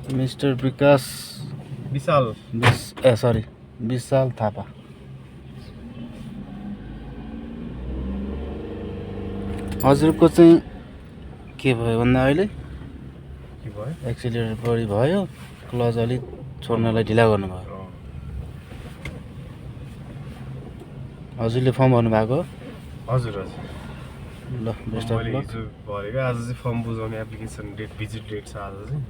Mister विकास विशाल थापा। हजुरको चाहिँ के भयो भन्दा अहिले एक्सिलेटर बढी भयो, क्लच अलिक छोड्नलाई ढिला गर्नुभयो। हजुरले फर्म भर्नुभएको? हजुर ल बेस्ट अफ लक। भरेको आज चाहिँ फर्म बुझाउने एप्लिकेसन डेट भिजिट डेट छ आज चाहिँ।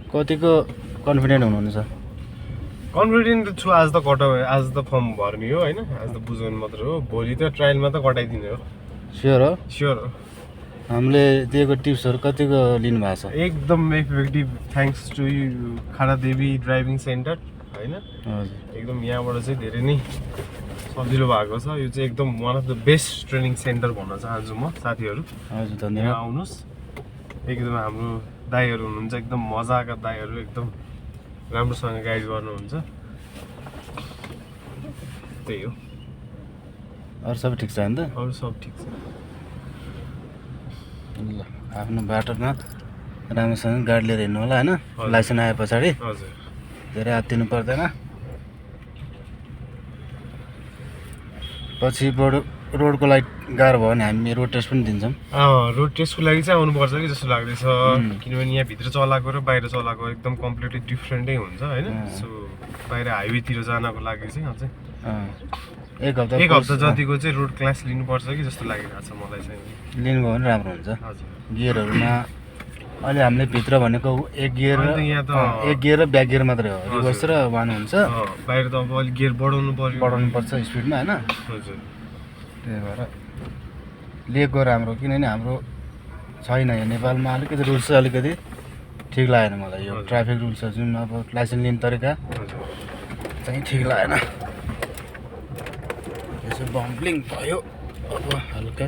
कतिको कन्फिडेन्ट हुनुहुन्छ? कन्फिडेन्ट छु। आज त फर्म भर्ने हो होइन, आज त बुझाउनु मात्र हो। भोलि त ट्रायलमा त कटाइदिने हो। स्योर हो? स्योर हो। हामीले दिएको टिप्सहरू कतिको लिनु भएको छ? एकदम effective, thanks to you Khadadevi driving centre होइन। हजुर, एकदम यहाँबाट चाहिँ धेरै नै सजिलो भएको छ। यो चाहिँ एकदम one of the best training centre भन्न चाहन्छु म साथीहरू। हजुर यहाँ धन्यवाद। आउनुहोस्। एकदम हाम्रो दाइहरू हुनुहुन्छ, एकदम मजाका दाइहरू, एकदम राम्रोसँग गाइड गर्नुहुन्छ। त्यही हो। अरू सबै ठिक छ नि त? अरू सब ठिक छ। ल आफ्नो बाटोमा राम्रोसँग गाडी लिएर हिँड्नु होला होइन। लाइसेन्स आए पछाडि हजुर धेरै आत्तिनु पर्दैन। पछि रोडको लागि गाह्रो भयो भने हामी रोड टेस्ट पनि दिन्छौँ। रोड टेस्टको लागि चाहिँ आउनुपर्छ कि जस्तो लाग्दैछ, किनभने यहाँ भित्र चलाएको र बाहिर चलाएको एकदम कम्प्लिटली डिफ्रेन्टै हुन्छ होइन। सो बाहिर हाइवेतिर जानको लागि चाहिँ अझै एक एक हप्ता जतिको चाहिँ रोड क्लास लिनुपर्छ कि जस्तो लागिरहेको छ मलाई चाहिँ। लिनुभयो भने राम्रो हुन्छ। हजुर गियरहरूमा अहिले हामीले भित्र भनेको एक गियर र ब्याक गियर मात्रै हो। रिभर्स र वान हुन्छ। बाहिर त अब अलिक गियर बढाउनु पर्छ स्पिडमा होइन। हजुर त्यही भएर लिएको राम्रो, किनभने हाम्रो छैन यो नेपालमा। अलिकति रुल्स चाहिँ अलिकति ठिक लागेन मलाई। यो ट्राफिक रुल्सहरू जुन अब लाइसेन्स लिने तरिका चाहिँ ठिक लागेन। यसो बम्पलिङ भयो अब हल्का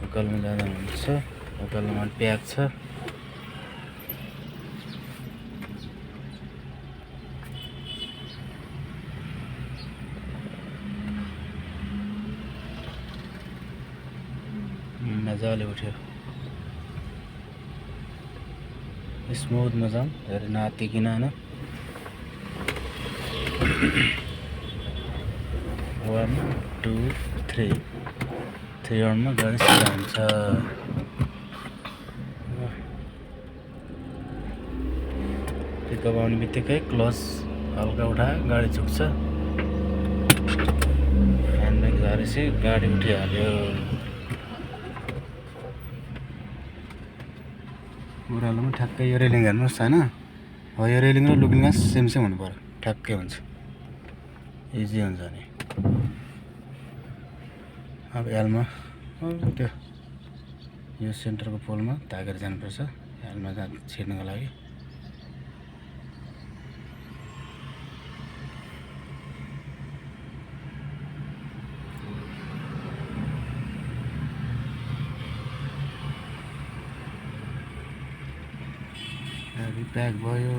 उकालोमा जाँदा हुन्छ। उकालोमा प्याक छ। मजाले उठ्यो, स्मुथमा जाउँ, धेरै नआत्तिकिन होइन। 1 2 3 राउन्डमा गाडी सिधा हुन्छ। पिकअप आउने बित्तिकै क्लच हल्का उठायो, गाडी झुक्छ। ह्यान्डब्रेक झारेपछि गाडी उठिहाल्यो। ओह्रालोमा ठ्याक्कै यो रेलिङ हेर्नुहोस् होइन। हो यो रेलिङ र लुकिङ ग्लास सेम हुनु पर्यो, ठ्याक्कै हुन्छ, इजी हुन्छ नि। अब एलमा त्यो यो सेन्टरको पोलमा तागेर जानुपर्छ एलमा छिर्नको लागि। गाडी प्याक भयो।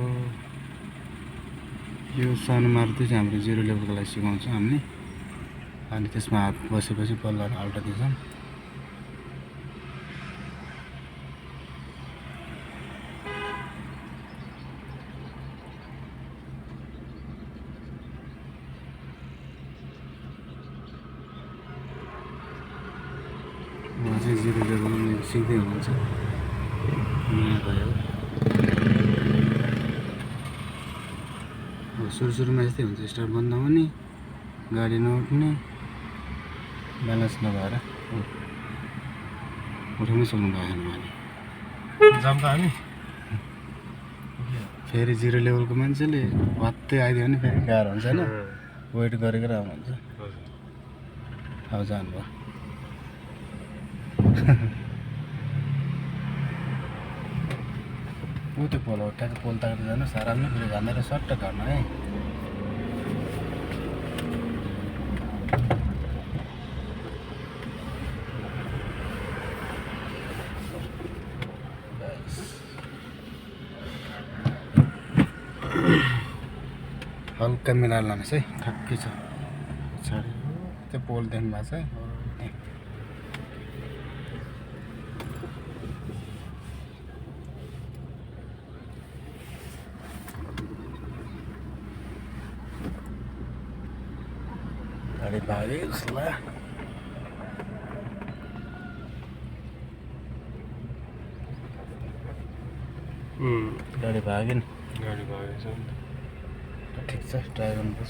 यो सानो मारुति चाहिँ हाम्रो 0 लेभलको लागि सिकाउँछ हामीले। अनि त्यसमा हात बसेपछि बल्ल अल्टा दिन्छौँ। उहाँ चाहिँ 0 लेभल सिक्दै हुनुहुन्छ। भयो सुरुमा यस्तै हुन्छ, स्टार्ट बन्द हुने, गाडी नउठ्ने, ब्यालेन्स नभएर उठाउनै सक्नु भएन भने जाम त हामी। फेरि 0 लेभलको मान्छेले भत्तै आइदियो भने फेरि गाह्रो हुन्छ होइन। वेट गरेर आउनुहुन्छ। अब जानुभयो। ऊ त्यो पोल हो, ट्याक्क पोल ताकेर जानुहोस् आरामले। फेरि घामेर सट्ट घरमा है। हल्का मिलाएर लानुहोस् है, ठ्याक्कै छ। पछाडि त्यो पोल देख्नु भएको छ। गाडी भाग्यो जस्तो लाग्यो। गाडी भाग्यो नि, गाडी भएको छ नि त। ठिक छ, ट्राई गर्नुपर्छ।